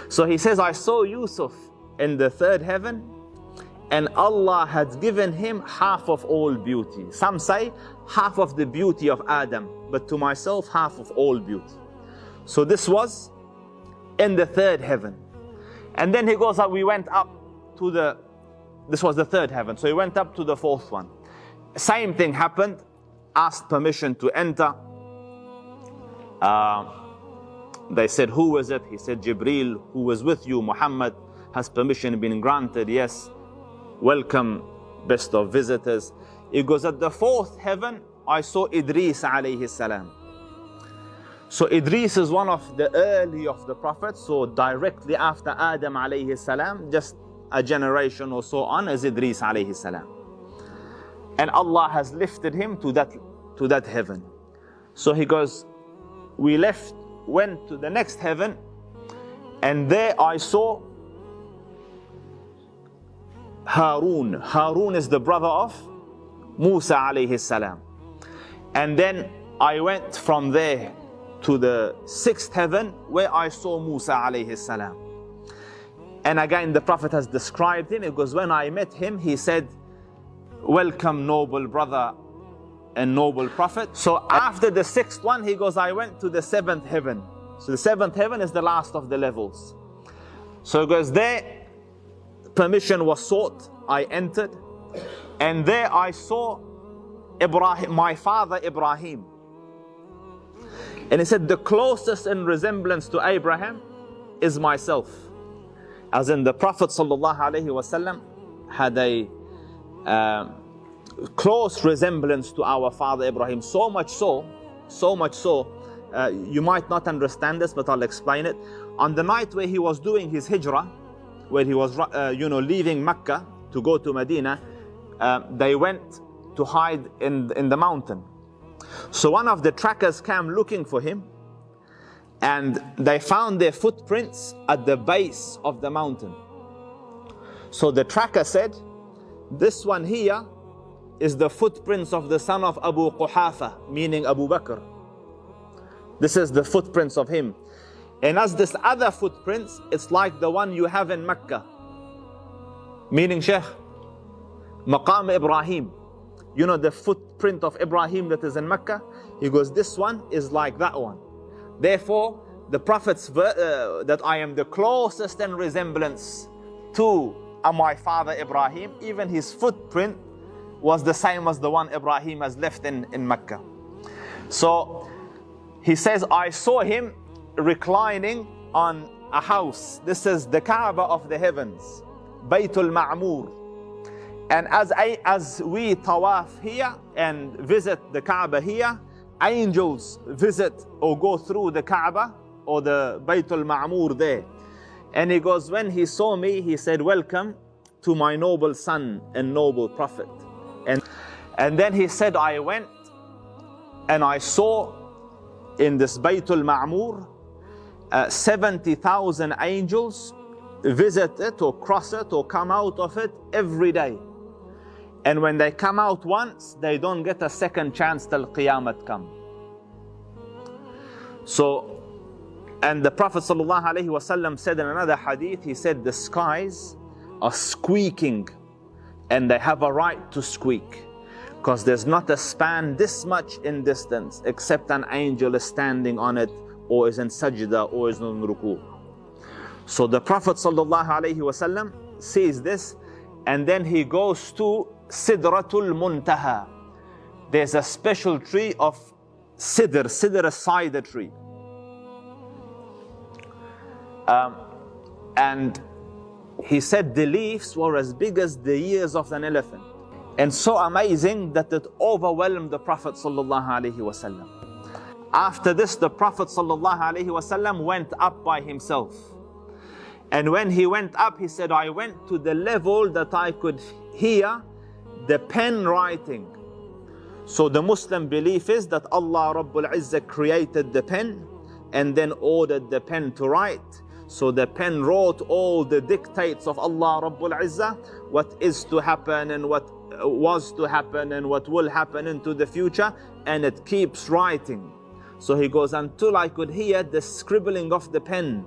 So he says, I saw Yusuf in the third heaven, and Allah had given him half of all beauty. Some say half of the beauty of Adam, but to myself, half of all beauty. So this was in the third heaven. And then he goes up, we went up to this was the third heaven. So he went up to the fourth one. Same thing happened, asked permission to enter. They said, who was it? He said, Jibreel. Who was with you? Muhammad. Has permission been granted? Yes. Welcome, best of visitors. He goes, at the fourth heaven, I saw Idris alayhi salam. So Idris is one of the early of the prophets. So directly after Adam alayhi salam, just a generation or so on, is Idris alayhi salam. And Allah has lifted him to that heaven. So he goes, we went to the next heaven, and there I saw Harun. Harun is the brother of Musa alayhi salam. And then I went from there to the sixth heaven, where I saw Musa alayhi salam. And again, the Prophet has described him. It goes, when I met him, he said, welcome, noble brother and noble Prophet. So after the sixth one, he goes, I went to the seventh heaven. So the seventh heaven is the last of the levels. So he goes, there permission was sought, I entered, and there I saw Ibrahim, my father Ibrahim. And he said, the closest in resemblance to Abraham is myself. As in, the Prophet ﷺ had a close resemblance to our father Ibrahim. So much so, you might not understand this, but I'll explain it. On the night where he was doing his hijrah, where he was leaving Mecca to go to Medina, they went to hide in the mountain. So one of the trackers came looking for him, and they found their footprints at the base of the mountain. So the tracker said, this one here is the footprints of the son of Abu Quhafa, meaning Abu Bakr. This is the footprints of him. And as this other footprints, it's like the one you have in Mecca, meaning Sheikh, Maqam Ibrahim. You know the footprint of Ibrahim that is in Mecca? He goes, this one is like that one. Therefore, the Prophet's that I am the closest in resemblance to my father Ibrahim, even his footprint was the same as the one Ibrahim has left in Mecca. So he says, I saw him reclining on a house. This is the Kaaba of the heavens, Baytul Ma'mur. And as we tawaf here and visit the Kaaba here, angels visit or go through the Kaaba or the Baytul Ma'mur there. And he goes, when he saw me, he said, welcome to my noble son and noble Prophet. And then he said, I went and I saw in this Baytul Ma'mur 70,000 angels visit it or cross it or come out of it every day. And when they come out once, they don't get a second chance till Qiyamah come. So, and the Prophet ﷺ said in another hadith, he said, the skies are squeaking, and they have a right to squeak, because there's not a span this much in distance except an angel is standing on it, or is in sajda, or is in ruku. So the Prophet ﷺ sees this, and then he goes to Sidratul Muntaha. There's a special tree of Sidr. Sidr is cider tree. And he said the leaves were as big as the ears of an elephant. And so amazing that it overwhelmed the Prophet ﷺ. After this, the Prophet ﷺ went up by himself. And when he went up, he said, I went to the level that I could hear the pen writing. So the Muslim belief is that Allah Rabbul Izzah created the pen and then ordered the pen to write. So the pen wrote all the dictates of Allah Rabbul Izzah, what is to happen and what was to happen and what will happen into the future, and it keeps writing. So he goes, until I could hear the scribbling of the pen.